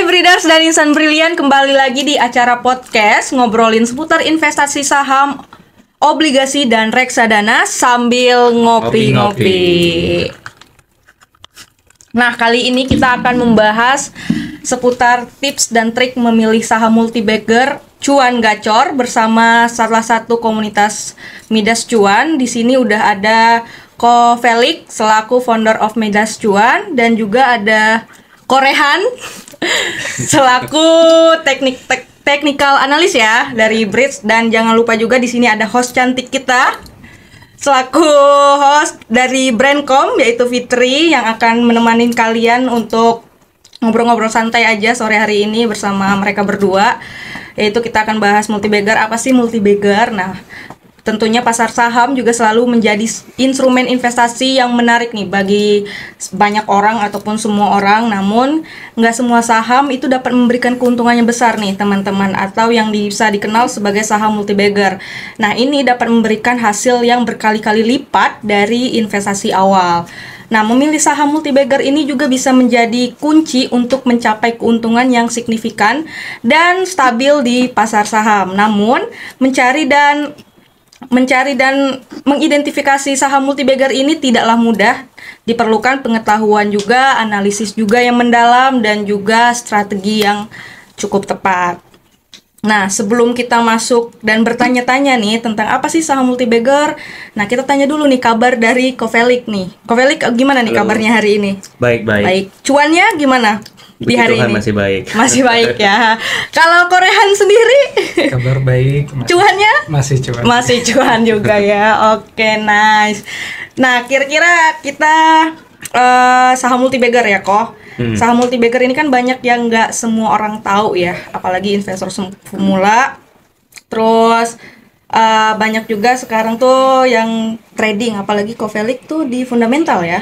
Breeders dan Insan Brilian, kembali lagi di acara podcast ngobrolin seputar investasi saham, obligasi, dan reksadana sambil ngopi-ngopi. Nah, kali ini kita akan membahas seputar tips dan trik memilih saham multibagger cuan gacor bersama salah satu komunitas Midas Cuan. Di sini udah ada Ko Felix selaku founder of Midas Cuan dan juga ada Korehan selaku technical analis ya dari Bridge, dan jangan lupa juga di sini ada host cantik kita selaku host dari Brandcom yaitu Fitri yang akan menemani kalian untuk ngobrol-ngobrol santai aja sore hari ini bersama mereka berdua, yaitu kita akan bahas multibagger. Apa sih multibagger? Nah, tentunya pasar saham juga selalu menjadi instrumen investasi yang menarik nih bagi banyak orang ataupun semua orang. Namun nggak semua saham itu dapat memberikan keuntungan yang besar nih teman-teman, atau yang bisa dikenal sebagai saham multibagger. Nah, ini dapat memberikan hasil yang berkali-kali lipat dari investasi awal. Nah, memilih saham multibagger ini juga bisa menjadi kunci untuk mencapai keuntungan yang signifikan dan stabil di pasar saham. Namun, mencari dan mengidentifikasi saham multibagger ini tidaklah mudah. Diperlukan pengetahuan juga, analisis juga yang mendalam, dan juga strategi yang cukup tepat. Nah, sebelum kita masuk dan bertanya-tanya nih tentang apa sih saham multibagger, nah kita tanya dulu nih kabar dari Ko Felix nih. Ko Felix, gimana nih kabarnya hari ini? Baik. Cuannya gimana? Di hari ini masih baik. Masih baik ya. Kalau Korehan sendiri? Kabar baik. Cuannya? Masih cuan. Masih cuan juga ya. Oke, nice. Nah, kira-kira kita saham multibagger ya, kok. Saham multibagger ini kan banyak yang nggak semua orang tahu ya, apalagi investor pemula. Terus banyak juga sekarang tuh yang trading, apalagi Ko Felix tuh di fundamental ya.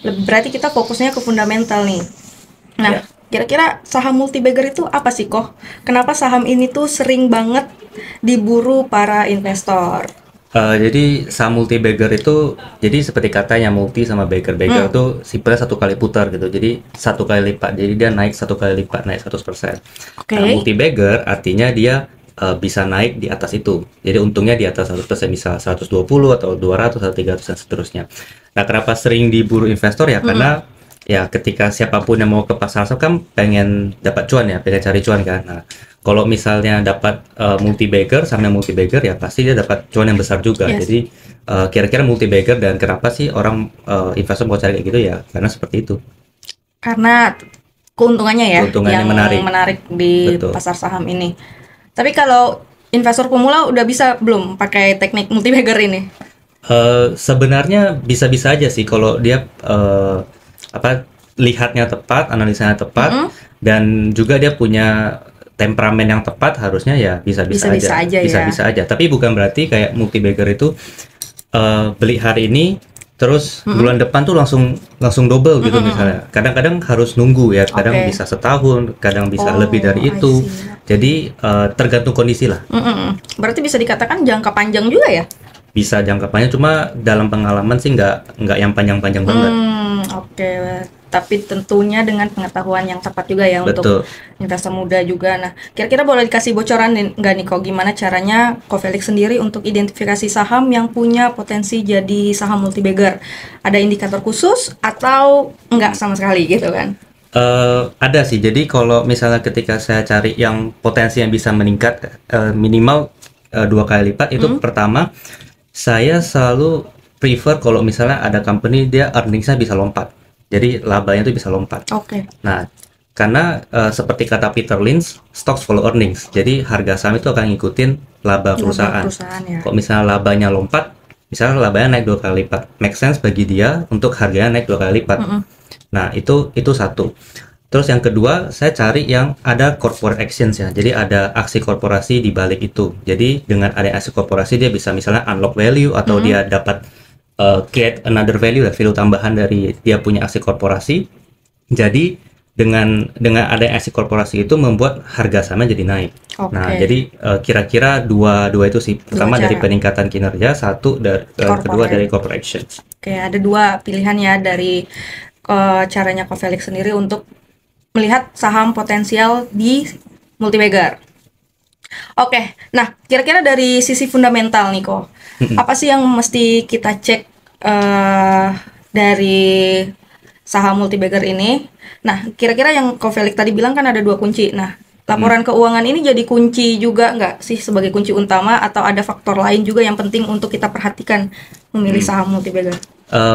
Berarti kita fokusnya ke fundamental nih. Nah, kira-kira saham multibagger itu apa sih, kok? Kenapa saham ini tuh sering banget diburu para investor? Jadi saham multibagger itu, jadi seperti katanya multi sama bagger itu simpelnya satu kali putar gitu. Jadi satu kali lipat. Jadi dia naik satu kali lipat, naik 100%. Okay. Nah, multibagger artinya dia bisa naik di atas itu. Jadi untungnya di atas 100%, bisa 120 atau 200 atau 300 dan seterusnya. Nah, kenapa sering diburu investor ya? Karena ya ketika siapapun yang mau ke pasar saham kan pengen dapat cuan ya, pengen cari cuan kan. Nah, kalau misalnya dapat multibagger, sahamnya multibagger ya pasti dia dapat cuan yang besar juga. Yes. Jadi kira-kira multibagger, dan kenapa sih orang investor mau cari kayak gitu ya? Karena seperti itu. Karena keuntungannya ya, Keuntungannya yang menarik di Betul. pasar saham ini. Tapi kalau investor pemula udah bisa belum pakai teknik multibagger ini? Sebenarnya bisa-bisa aja sih kalau dia lihatnya tepat, analisanya tepat, dan juga dia punya temperamen yang tepat, harusnya ya bisa-bisa aja. Tapi bukan berarti kayak multibagger itu beli hari ini terus bulan depan tuh langsung double gitu misalnya. Kadang-kadang harus nunggu ya, kadang bisa setahun, kadang bisa lebih dari itu. Jadi tergantung kondisi lah. Berarti bisa dikatakan jangka panjang juga ya? Bisa jangka panjang, cuma dalam pengalaman sih nggak yang panjang-panjang banget. Oke. Tapi tentunya dengan pengetahuan yang tepat juga ya. Betul. Untuk investor muda juga. Nah, kira-kira boleh dikasih bocoran nggak nih, kok gimana caranya Ko Felix sendiri untuk identifikasi saham yang punya potensi jadi saham multibagger? Ada indikator khusus atau nggak sama sekali gitu kan? Ada sih. Jadi kalau misalnya ketika saya cari yang potensi yang bisa meningkat minimal 2 kali lipat, itu pertama saya selalu prefer kalau misalnya ada company dia earnings-nya bisa lompat. Jadi labanya itu bisa lompat. Oke. Nah, karena seperti kata Peter Lynch, stocks follow earnings. Jadi harga saham itu akan ngikutin laba perusahaan. Ya. Kalau misalnya labanya lompat, misalnya labanya naik 2 kali lipat, make sense bagi dia untuk harganya naik 2 kali lipat. Nah, itu satu. Terus yang kedua, saya cari yang ada corporate actions ya. Jadi ada aksi korporasi di balik itu. Jadi dengan ada aksi korporasi dia bisa misalnya unlock value, atau dia dapat create another value, value tambahan dari dia punya aksi korporasi. Jadi dengan ada aksi korporasi itu membuat harga sahamnya jadi naik. Nah, jadi kira-kira dua itu sih. Pertama dari peningkatan kinerja, kedua dari corporate actions. Oke, ada dua pilihan ya dari caranya Ko Felix sendiri untuk melihat saham potensial di Multibagger. Oke, nah kira-kira dari sisi fundamental nih kok, apa sih yang mesti kita cek dari saham Multibagger ini? Nah, kira-kira yang Ko Felix tadi bilang kan ada 2 kunci. Nah, laporan keuangan ini jadi kunci juga nggak sih sebagai kunci utama, atau ada faktor lain juga yang penting untuk kita perhatikan memilih saham Multibagger?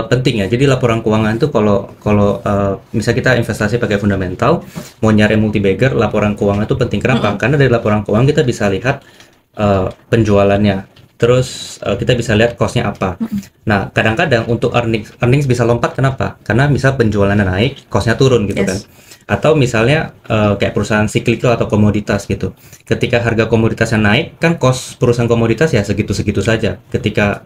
Penting ya. Jadi laporan keuangan itu kalau misal kita investasi pakai fundamental, mau nyari Multibagger, laporan keuangan itu penting. Kenapa? Karena dari laporan keuangan kita bisa lihat penjualannya, terus kita bisa lihat cost-nya apa. Nah, kadang-kadang untuk earnings bisa lompat. Kenapa? Karena misal penjualannya naik, cost-nya turun gitu kan. Atau misalnya kayak perusahaan cyclical atau komoditas gitu. Ketika harga komoditasnya naik, kan cost perusahaan komoditas ya segitu-segitu saja. Ketika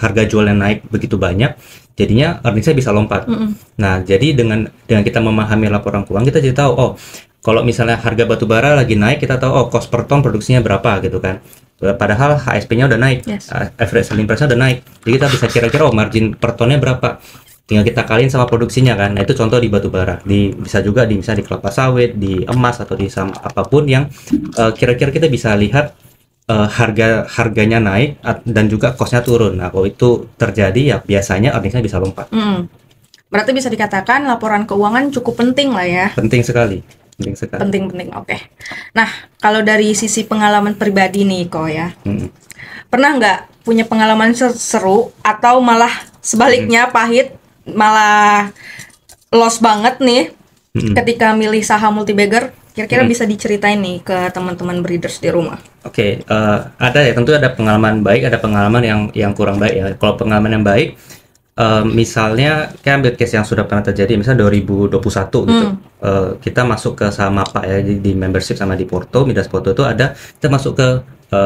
harga jualnya naik begitu banyak, jadinya earningsnya bisa lompat. Nah, jadi dengan kita memahami laporan keuangan, kita jadi tahu, oh, kalau misalnya harga batu bara lagi naik, kita tahu, oh, cost per ton produksinya berapa gitu kan. Padahal HSP-nya udah naik, average selling price-nya udah naik. Jadi kita bisa kira-kira, oh, margin per tonnya berapa. Tinggal kita kaliin sama produksinya kan. Nah, itu contoh di batu bara. Bisa juga misalnya di kelapa sawit, di emas, atau di saham apapun yang kira-kira kita bisa lihat harganya naik dan juga cost-nya turun. Nah, kalau itu terjadi ya biasanya earnings-nya bisa lompat. Berarti bisa dikatakan laporan keuangan cukup penting lah ya. Penting sekali. Penting. Oke. Nah, kalau dari sisi pengalaman pribadi nih Ko ya, pernah nggak punya pengalaman seru atau malah sebaliknya pahit, malah loss banget nih ketika milih saham Multibagger? Kira-kira bisa diceritain nih ke teman-teman breeders di rumah. Oke, ada ya, tentu ada pengalaman baik, ada pengalaman yang kurang baik ya. Kalau pengalaman yang baik, misalnya kayak ambil case yang sudah pernah terjadi, misalnya 2021 gitu, kita masuk ke saham apa ya, di membership sama di Porto, Midas Porto itu ada, kita masuk ke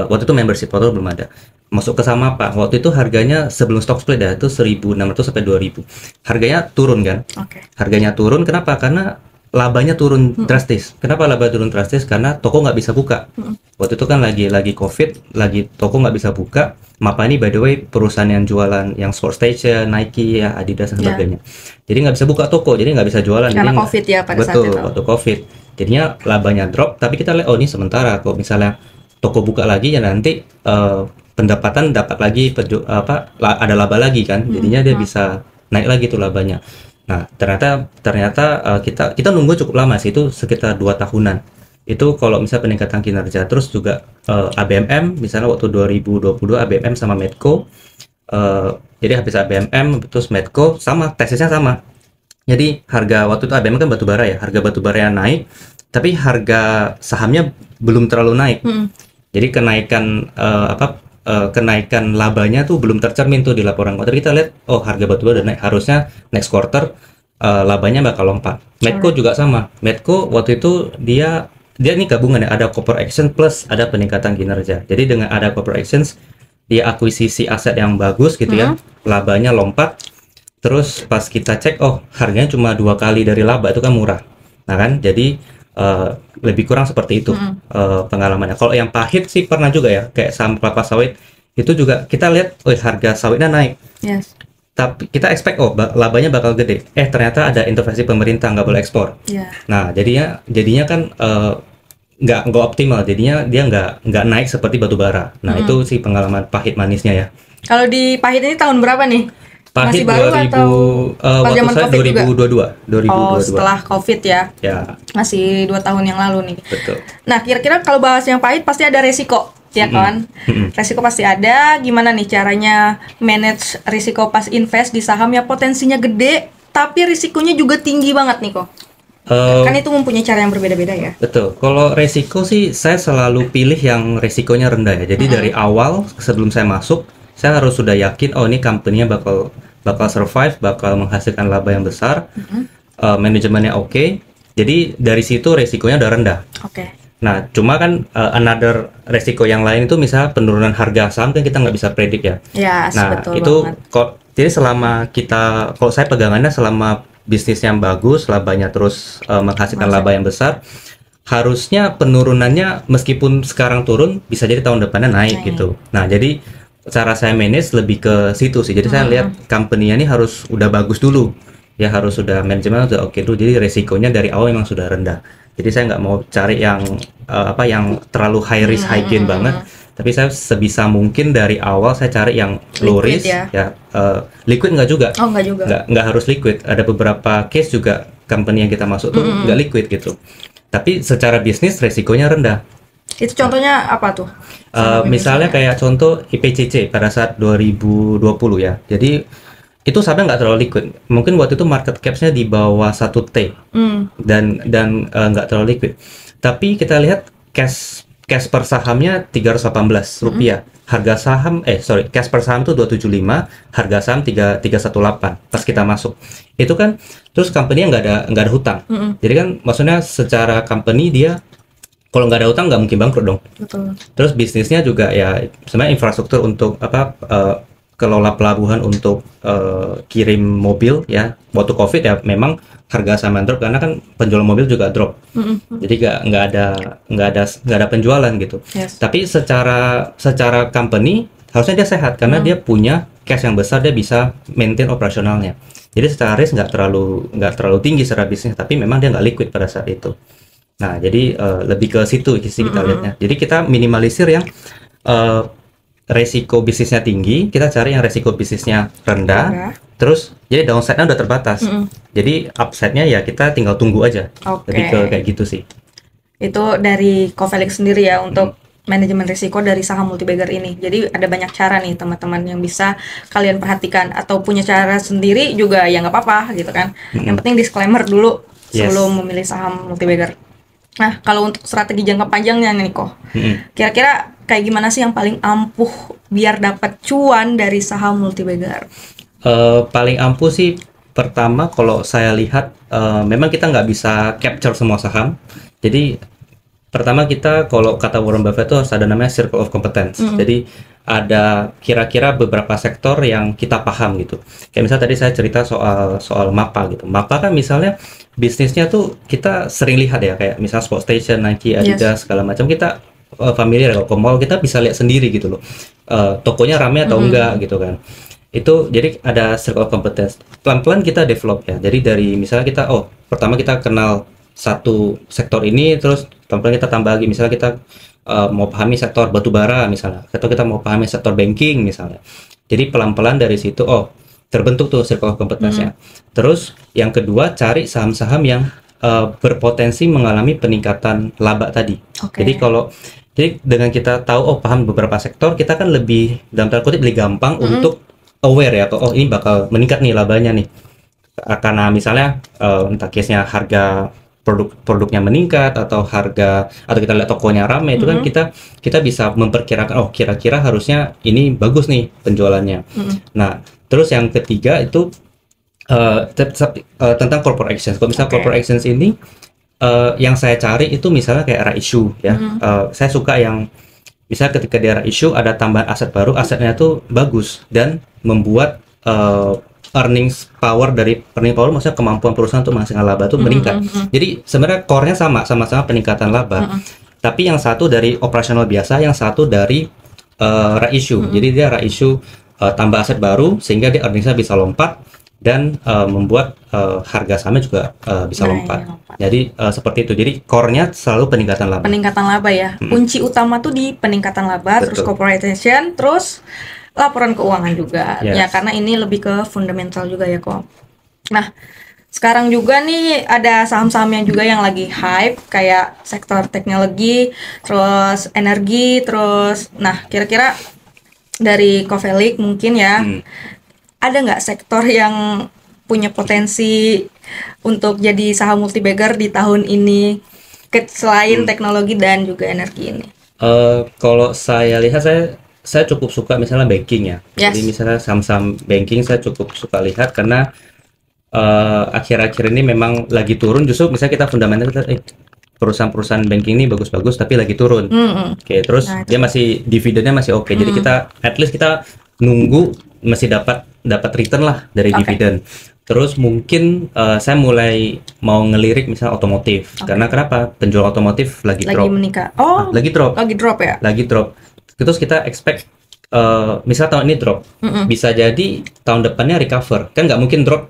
waktu itu membership Porto belum ada, masuk ke saham apa, waktu itu harganya sebelum stock split ya, itu 1.600 sampai 2.000, harganya turun kan. Harganya turun, kenapa? Karena labanya turun drastis. Kenapa laba turun drastis? Karena toko nggak bisa buka. Waktu itu kan lagi COVID, lagi toko nggak bisa buka. Mapa ini by the way perusahaan yang jualan yang sport station, Nike ya, Adidas dan sebagainya. Jadi nggak bisa buka toko, jadi nggak bisa jualan. Karena jadi, COVID ya pada saat itu. Betul, waktu COVID. Jadinya labanya drop. Tapi kita lihat, oh ini sementara. Kalau misalnya toko buka lagi ya nanti pendapatan dapat lagi ada laba lagi kan. Jadinya dia bisa naik lagi tuh labanya. Nah, ternyata kita nunggu cukup lama sih, itu sekitar 2 tahunan. Itu kalau misalnya peningkatan kinerja, terus juga ABMM, misalnya waktu 2022 ABMM sama Medco, jadi habis ABMM terus Medco sama, tesisnya sama. Jadi harga waktu itu ABMM kan batu bara ya, harga batu bara yang naik, tapi harga sahamnya belum terlalu naik. Jadi kenaikan labanya tuh belum tercermin tuh di laporan kuartal. Kita lihat, oh harga batu bara udah naik, harusnya next quarter labanya bakal lompat. Medco juga sama. Medco waktu itu dia ini gabungan ya, ada corporate action plus ada peningkatan kinerja. Jadi dengan ada corporate actions, dia akuisisi aset yang bagus gitu ya, labanya lompat. Terus pas kita cek, oh harganya cuma 2 kali dari laba, itu kan murah. Nah kan, jadi lebih kurang seperti itu pengalamannya. Kalau yang pahit sih pernah juga ya, kayak saham kelapa sawit itu juga kita lihat, oh harga sawitnya naik, tapi kita expect oh labanya bakal gede, ternyata ada intervensi pemerintah nggak boleh ekspor. Nah jadinya kan nggak optimal, jadinya dia nggak naik seperti batu bara. Nah itu sih pengalaman pahit manisnya ya. Kalau di pahit ini tahun berapa nih? Pahit masih baru 2000, atau waktu saya 2022. Oh, setelah COVID ya? Ya. Masih 2 tahun yang lalu nih. Betul. Nah, kira-kira kalau bahas yang pahit pasti ada resiko, ya kan? Resiko pasti ada. Gimana nih caranya manage risiko pas invest di saham yang potensinya gede, tapi risikonya juga tinggi banget nih kok? Kan itu mempunyai cara yang berbeda-beda ya? Betul. Kalau resiko sih, saya selalu pilih yang resikonya rendah ya. Jadi dari awal sebelum saya masuk, saya harus sudah yakin, oh ini company-nya bakal survive, bakal menghasilkan laba yang besar, manajemennya oke. Jadi dari situ resikonya udah rendah. Nah, cuma kan another resiko yang lain itu misalnya penurunan harga saham kan kita nggak bisa predik ya. Nah, betul itu banget. Jadi selama kalau saya pegangannya selama bisnis yang bagus, labanya terus menghasilkan laba yang besar, harusnya penurunannya meskipun sekarang turun bisa jadi tahun depannya naik gitu. Nah, jadi cara saya manage lebih ke situ sih. Jadi saya lihat company-nya ini harus udah bagus dulu. ya harus sudah manajemen sudah oke dulu, jadi resikonya dari awal memang sudah rendah. Jadi saya nggak mau cari yang yang terlalu high risk high gain banget, tapi saya sebisa mungkin dari awal saya cari yang low Liquid risk ya. liquid nggak juga. Oh, nggak juga. Nggak harus liquid, ada beberapa case juga company yang kita masuk tuh nggak liquid gitu, tapi secara bisnis resikonya rendah. Itu contohnya apa tuh? Misalnya kayak contoh IPCC pada saat 2020 ya, jadi itu sahamnya nggak terlalu liquid, mungkin waktu itu market capnya di bawah 1 T dan nggak terlalu liquid, tapi kita lihat cash per sahamnya 318 rupiah, harga saham cash per saham itu 275, harga saham 318 pas kita masuk. Itu kan terus company nggak ada hutang, jadi kan maksudnya secara company dia kalau nggak ada hutang nggak mungkin bangkrut dong. Betul. Terus bisnisnya juga ya sebenarnya infrastruktur untuk kelola pelabuhan untuk kirim mobil ya. Waktu COVID ya memang harga saham drop karena kan penjualan mobil juga drop. Jadi nggak ada penjualan gitu. Yes. Tapi secara company harusnya dia sehat karena dia punya cash yang besar, dia bisa maintain operasionalnya. Jadi secara risk nggak terlalu tinggi secara bisnis, tapi memang dia nggak liquid pada saat itu. Nah, jadi lebih ke situ kita lihatnya. Jadi kita minimalisir yang resiko bisnisnya tinggi, kita cari yang resiko bisnisnya rendah. Terus jadi downside-nya udah terbatas. Jadi upside-nya ya kita tinggal tunggu aja. Lebih ke kayak gitu sih. Itu dari Covelix sendiri ya untuk manajemen risiko dari saham multibagger ini. Jadi ada banyak cara nih teman-teman yang bisa kalian perhatikan, atau punya cara sendiri juga ya nggak apa-apa gitu kan. Yang penting disclaimer dulu sebelum memilih saham multibagger. Nah, kalau untuk strategi jangka panjangnya nih kok, kira-kira kayak gimana sih yang paling ampuh biar dapat cuan dari saham multibagger? Paling ampuh sih pertama kalau saya lihat memang kita nggak bisa capture semua saham. Jadi pertama kita kalau kata Warren Buffett itu harus ada namanya circle of competence. Jadi ada kira-kira beberapa sektor yang kita paham gitu. Kayak misalnya tadi saya cerita soal MAPA gitu. MAPA kan misalnya bisnisnya tuh kita sering lihat ya, kayak misalnya Sport Station, Nike, Adidas segala macam, kita familiar. Kalau ke mall kita bisa lihat sendiri gitu loh, tokonya rame atau enggak gitu kan. Itu jadi ada circle of competence, pelan-pelan kita develop ya. Jadi dari misalnya kita pertama kita kenal satu sektor ini, terus pelan-pelan kita tambah lagi, misalnya kita mau pahami sektor batubara misalnya, atau kita mau pahami sektor banking misalnya. Jadi pelan-pelan dari situ terbentuk tuh circle of competence-nya. Terus yang kedua, cari saham-saham yang berpotensi mengalami peningkatan laba tadi. Jadi dengan kita tahu paham beberapa sektor, kita kan lebih dalam tanda kutip lebih gampang untuk aware ya, ini bakal meningkat nih labanya nih. Karena misalnya entah case-nya harga produknya meningkat, atau kita lihat tokonya ramai, itu kan kita bisa memperkirakan kira-kira harusnya ini bagus nih penjualannya. Nah, terus yang ketiga itu tentang corporate actions. Kalau misalnya corporate actions ini yang saya cari itu misalnya kayak right issue ya. Saya suka yang misalnya ketika di right issue ada tambahan aset baru, asetnya tuh bagus dan membuat earning power maksudnya kemampuan perusahaan untuk menghasilkan laba itu meningkat. Jadi sebenarnya core-nya sama-sama peningkatan laba. Tapi yang satu dari operasional biasa, yang satu dari right issue. Jadi dia right issue tambah aset baru sehingga dia earningsnya bisa lompat dan membuat harga sahamnya juga bisa lompat. Jadi seperti itu. Jadi core-nya selalu peningkatan laba. Peningkatan laba ya. Kunci utama tuh di peningkatan laba, terus corporation, terus laporan keuangan juga. Ya, karena ini lebih ke fundamental juga ya kok. Nah, sekarang juga nih ada saham-saham yang juga yang lagi hype, kayak sektor teknologi, terus energi, nah kira-kira dari Covelix mungkin ya, ada nggak sektor yang punya potensi untuk jadi saham multibagger di tahun ini selain teknologi dan juga energi ini? Kalau saya lihat, saya cukup suka misalnya banking ya. Jadi misalnya saham-saham banking saya cukup suka lihat karena akhir-akhir ini memang lagi turun. Justru misalnya kita fundamental perusahaan-perusahaan banking ini bagus-bagus tapi lagi turun. Terus dia masih dividennya masih oke. Jadi kita at least kita nunggu masih dapat return lah dari dividen. Terus mungkin saya mulai mau ngelirik misalnya otomotif. Karena kenapa? Penjual otomotif lagi drop. Meningkat. Lagi drop ya? Lagi drop. Terus kita expect misalnya tahun ini drop, bisa jadi tahun depannya recover. Kan nggak mungkin drop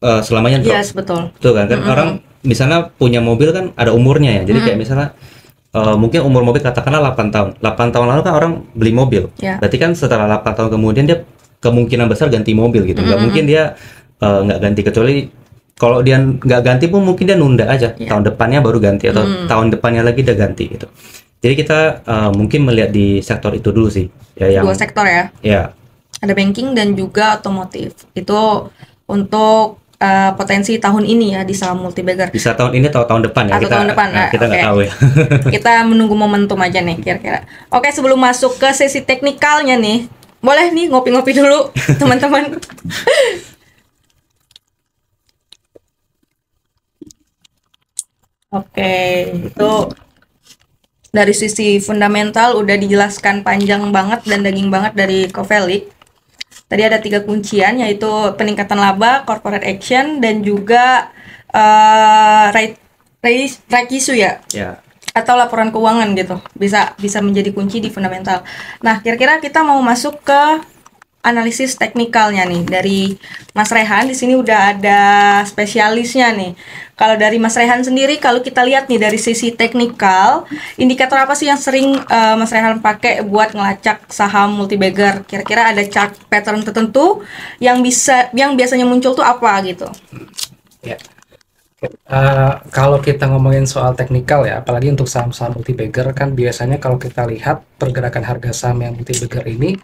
selamanya drop. Yes, betul. Betul kan? Kan orang misalnya punya mobil kan ada umurnya ya. Jadi kayak misalnya mungkin umur mobil katakanlah 8 tahun. 8 tahun lalu kan orang beli mobil. Ya. Berarti kan setelah 8 tahun kemudian dia kemungkinan besar ganti mobil gitu. Nggak mungkin dia nggak ganti, kecuali kalau dia nggak ganti pun mungkin dia nunda aja. Tahun depannya baru ganti atau tahun depannya lagi dia ganti gitu. Jadi kita mungkin melihat di sektor itu dulu sih. Ya, yang Dua sektor ya. ya Ada banking dan juga otomotif. Itu untuk potensi tahun ini ya di saham multibagger. bisa tahun ini atau tahun depan ya. Atau tahun depan. Kita nggak oke. tahu ya. Kita menunggu momentum aja nih kira-kira. Oke, sebelum masuk ke sesi teknikalnya nih, boleh nih ngopi-ngopi dulu teman-teman. Oke, itu dari sisi fundamental udah dijelaskan panjang banget dan daging banget dari Covelik. Tadi ada 3 kuncian, yaitu peningkatan laba, corporate action, dan juga right issue ya, Ya. atau laporan keuangan gitu. Bisa menjadi kunci di fundamental. Nah, kira-kira kita mau masuk ke analisis teknikalnya nih dari Mas Rehan. Di sini udah ada spesialisnya nih. Kalau dari Mas Rehan sendiri, kalau kita lihat nih dari sisi teknikal, indikator apa sih yang sering Mas Rehan pakai buat ngelacak saham multibagger? Kira-kira ada chart pattern tertentu yang biasanya muncul tuh apa gitu? Ya. Kalau kita ngomongin soal teknikal ya, apalagi untuk saham-saham multibagger kan biasanya kalau kita lihat pergerakan harga saham yang multibagger ini,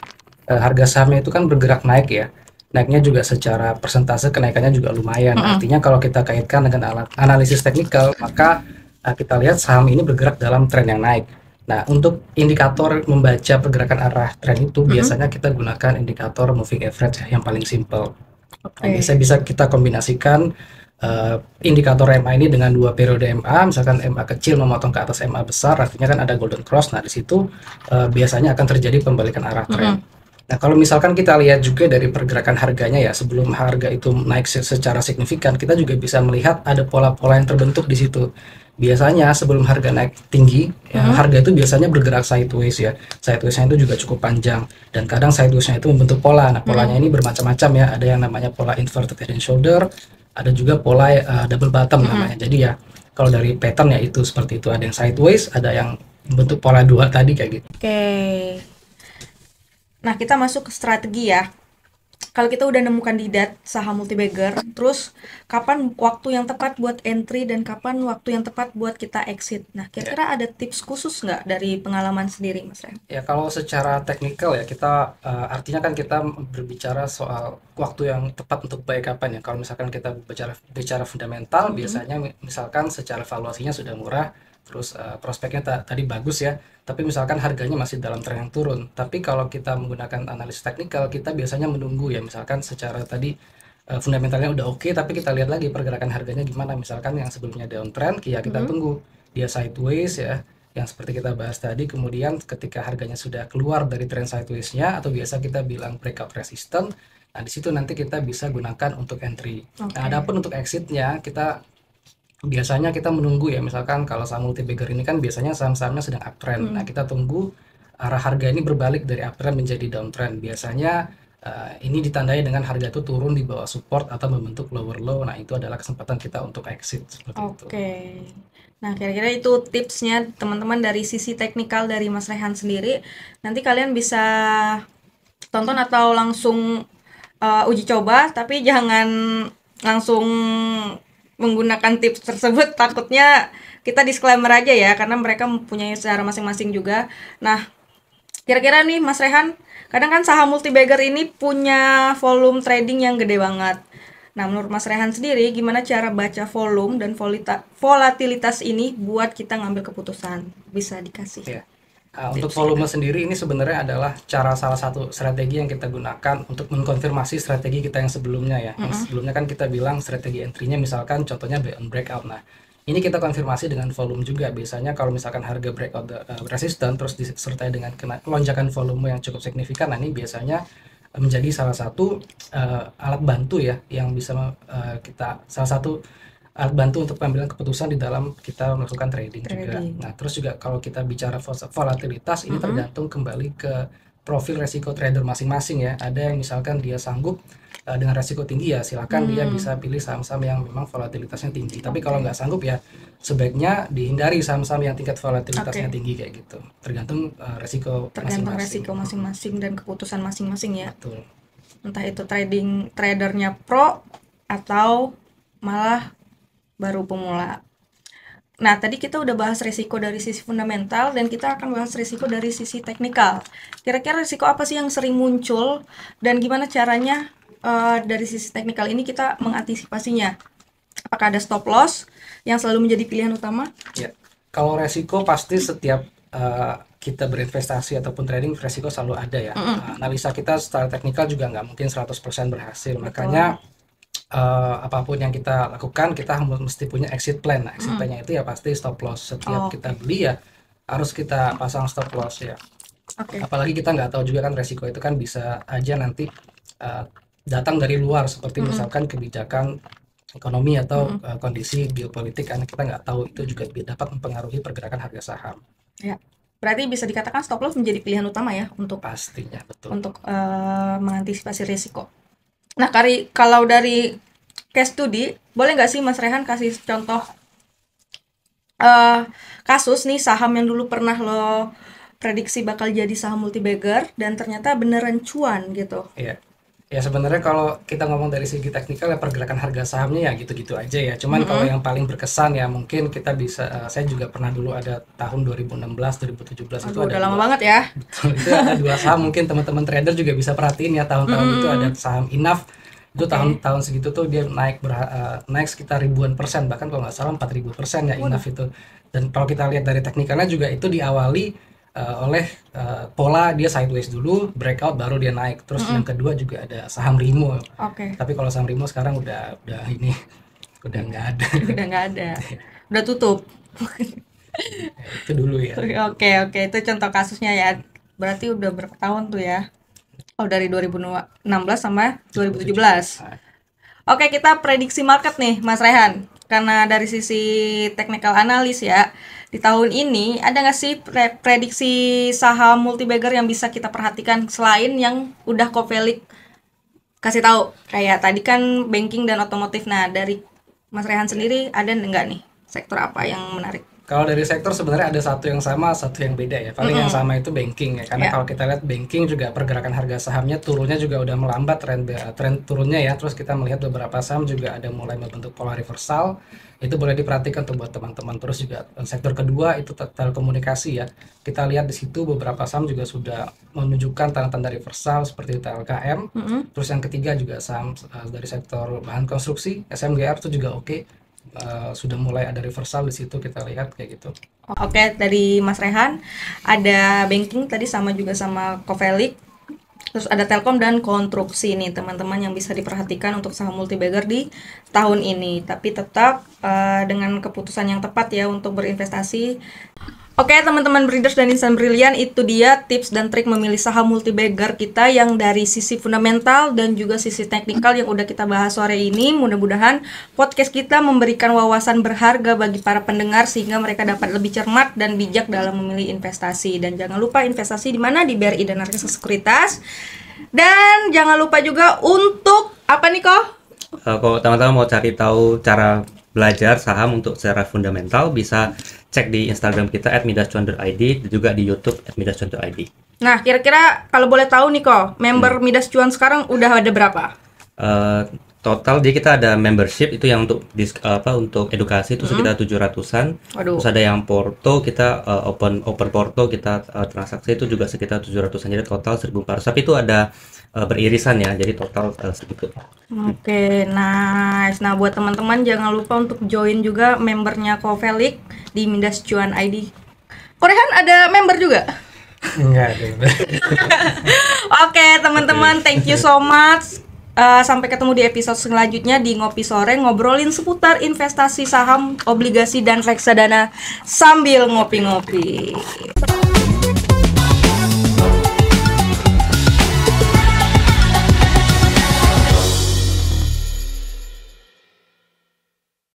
harga sahamnya itu kan bergerak naik ya. Naiknya juga secara persentase kenaikannya juga lumayan. Artinya kalau kita kaitkan dengan alat analisis teknikal, maka kita lihat saham ini bergerak dalam tren yang naik. Nah, untuk indikator membaca pergerakan arah tren itu biasanya kita gunakan indikator moving average yang paling simple. Nah, biasanya bisa kita kombinasikan indikator MA ini dengan 2 periode MA, misalkan MA kecil memotong ke atas MA besar, artinya kan ada golden cross. Nah, di situ biasanya akan terjadi pembalikan arah tren. Nah, kalau misalkan kita lihat juga dari pergerakan harganya ya, sebelum harga itu naik secara signifikan, kita juga bisa melihat ada pola-pola yang terbentuk di situ. Biasanya sebelum harga naik tinggi, ya, harga itu biasanya bergerak sideways ya. Sideways-nya itu juga cukup panjang, dan kadang sideways-nya itu membentuk pola. Nah, polanya ini bermacam-macam ya. Ada yang namanya pola inverted head and shoulder, ada juga pola double bottom namanya. Jadi ya, kalau dari pattern ya itu seperti itu. Ada yang sideways, ada yang bentuk pola 2 tadi kayak gitu. Oke. Nah, kita masuk ke strategi ya. Kalau kita udah nemu kandidat saham multibagger, terus kapan waktu yang tepat buat entry dan kapan waktu yang tepat buat kita exit. Nah, kira-kira ada tips khusus nggak dari pengalaman sendiri, Mas Ren? Ya, kalau secara teknikal ya kita artinya kan kita berbicara soal waktu yang tepat untuk buy kapan ya. Kalau misalkan kita bicara fundamental, biasanya misalkan secara valuasinya sudah murah, terus prospeknya tadi bagus ya, tapi misalkan harganya masih dalam tren yang turun. Tapi kalau kita menggunakan analisis teknikal, kita biasanya menunggu ya, misalkan secara tadi fundamentalnya udah oke, tapi kita lihat lagi pergerakan harganya gimana. Misalkan yang sebelumnya downtrend, ya kita tunggu dia sideways ya, yang seperti kita bahas tadi. Kemudian ketika harganya sudah keluar dari trend sideways-nya, atau biasa kita bilang breakout resistance, nah di situ nanti kita bisa gunakan untuk entry. Nah, adapun untuk exitnya, biasanya kita menunggu ya, misalkan kalau saham multibagger ini kan biasanya saham-sahamnya sedang uptrend. Nah, kita tunggu arah harga ini berbalik dari uptrend menjadi downtrend. Biasanya ini ditandai dengan harga itu turun di bawah support atau membentuk lower low. Nah, itu adalah kesempatan kita untuk exit seperti itu. Oke. Nah, kira-kira itu tipsnya teman-teman dari sisi teknikal dari Mas Rehan sendiri. Nanti kalian bisa tonton atau langsung uji coba, tapi jangan langsung menggunakan tips tersebut, takutnya kita disclaimer aja ya, karena mereka mempunyai secara masing-masing juga. Nah, kira-kira nih Mas Rehan, kadang kan saham multibagger ini punya volume trading yang gede banget. Nah, menurut Mas Rehan sendiri, gimana cara baca volume dan volatilitas ini buat kita ngambil keputusan? Bisa dikasih? Ya. Untuk volume sendiri ini sebenarnya adalah salah satu strategi yang kita gunakan untuk mengkonfirmasi strategi kita yang sebelumnya ya. Yang sebelumnya kan kita bilang strategi entry-nya misalkan contohnya buy on breakout. Nah, ini kita konfirmasi dengan volume juga. Biasanya kalau misalkan harga breakout resistance terus disertai dengan lonjakan volume yang cukup signifikan, nah ini biasanya menjadi salah satu alat bantu ya, yang bisa salah satu alat bantu untuk pengambilan keputusan di dalam kita melakukan trading juga. Nah, terus juga kalau kita bicara volatilitas ini tergantung kembali ke profil resiko trader masing-masing ya. Ada yang misalkan dia sanggup dengan resiko tinggi ya silakan dia bisa pilih saham-saham yang memang volatilitasnya tinggi. Tapi kalau nggak sanggup ya sebaiknya dihindari saham-saham yang tingkat volatilitasnya tinggi kayak gitu. Tergantung resiko masing-masing dan keputusan masing-masing ya. Betul. Entah itu tradernya pro atau malah baru pemula. Nah, tadi kita udah bahas risiko dari sisi fundamental dan kita akan bahas risiko dari sisi teknikal. Kira-kira risiko apa sih yang sering muncul dan gimana caranya dari sisi teknikal ini kita mengantisipasinya? Apakah ada stop loss yang selalu menjadi pilihan utama? Ya, kalau resiko pasti setiap kita berinvestasi ataupun trading resiko selalu ada ya. Analisa kita secara teknikal juga nggak mungkin 100% berhasil. Betul. Makanya apapun yang kita lakukan kita mesti punya exit plan. Nah, exit plan-nya itu ya pasti stop loss. Setiap kita beli ya harus kita pasang stop loss ya. Apalagi kita nggak tahu juga kan resiko itu kan bisa aja nanti datang dari luar seperti misalkan kebijakan ekonomi atau kondisi geopolitik karena kita nggak tahu itu juga dapat mempengaruhi pergerakan harga saham. Ya, berarti bisa dikatakan stop loss menjadi pilihan utama ya untuk pastinya betul untuk mengantisipasi risiko. Nah, kalau dari case study, boleh nggak sih Mas Rehan kasih contoh kasus nih saham yang dulu pernah lo prediksi bakal jadi saham multi-bagger dan ternyata beneran cuan gitu? Iya. Ya sebenarnya kalau kita ngomong dari segi teknikal ya pergerakan harga sahamnya ya gitu-gitu aja ya. Cuman kalau yang paling berkesan ya mungkin kita bisa saya juga pernah dulu ada tahun 2016 2017 itu ada udah lama banget ya. Betul, itu ada 2 saham mungkin teman-teman trader juga bisa perhatiin ya tahun-tahun itu ada saham Inaf. Itu tahun-tahun segitu tuh dia naik sekitar ribuan persen, bahkan kalau nggak salah 4.000% ya Inaf itu. Dan kalau kita lihat dari teknikalnya juga itu diawali oleh pola dia sideways dulu, breakout baru dia naik. Terus yang kedua juga ada saham Rimo. Tapi kalau saham Rimo sekarang udah ini udah nggak ada. Udah tutup. Itu dulu ya. Oke, itu contoh kasusnya ya. Berarti udah berapa tahun tuh ya? Oh, dari 2016 sampai 2017. Oke, kita prediksi market nih Mas Rehan. Karena dari sisi technical analis ya, di tahun ini ada nggak sih prediksi saham multi-bagger yang bisa kita perhatikan selain yang udah Covelik kasih tahu? Kayak tadi kan banking dan otomotif. Nah, dari Mas Rehan sendiri ada nggak nih sektor apa yang menarik? Kalau dari sektor sebenarnya ada satu yang sama, satu yang beda ya. Paling yang sama itu banking ya. Karena kalau kita lihat banking juga pergerakan harga sahamnya turunnya juga udah melambat tren turunnya ya. Terus kita melihat beberapa saham juga ada mulai membentuk pola reversal. Itu boleh diperhatikan tuh buat teman-teman. Terus juga sektor kedua itu telekomunikasi ya. Kita lihat di situ beberapa saham juga sudah menunjukkan tanda-tanda reversal seperti TLKM. Terus yang ketiga juga saham dari sektor bahan konstruksi, SMGR itu juga oke. Sudah mulai ada reversal di situ kita lihat kayak gitu. Oke, dari Mas Rehan ada banking tadi sama Covelik. Terus ada Telkom dan konstruksi nih teman-teman yang bisa diperhatikan untuk saham multi-bagger di tahun ini. Tapi tetap dengan keputusan yang tepat ya untuk berinvestasi. Oke teman-teman breeders dan insan brilian, itu dia tips dan trik memilih saham multi-bagger kita yang dari sisi fundamental dan juga sisi teknikal yang udah kita bahas sore ini. Mudah-mudahan podcast kita memberikan wawasan berharga bagi para pendengar sehingga mereka dapat lebih cermat dan bijak dalam memilih investasi. Dan jangan lupa investasi di mana? Di BRI dan Reksa Sekuritas. Dan jangan lupa juga untuk apa nih kok? Kalau teman-teman mau cari tahu cara belajar saham untuk secara fundamental, bisa cek di Instagram kita @midascuan.id dan juga di YouTube @midascuan.id. Nah, kira-kira kalau boleh tahu nih kok, member Midas Cuan sekarang udah ada berapa? Total jadi kita ada membership itu yang untuk untuk edukasi itu sekitar 700-an. Terus ada yang porto kita open porto kita transaksi itu juga sekitar 700-an. Jadi total 1.400. Tapi itu ada beririsan ya. Jadi total segitu. Oke, nice. Nah, buat teman-teman jangan lupa untuk join juga membernya Covelik di Midas Cuan ID. Korehan ada member juga? Enggak ada. Oke, teman-teman, thank you so much. Sampai ketemu di episode selanjutnya di Ngopi Sore, ngobrolin seputar investasi saham, obligasi, dan reksadana sambil ngopi-ngopi.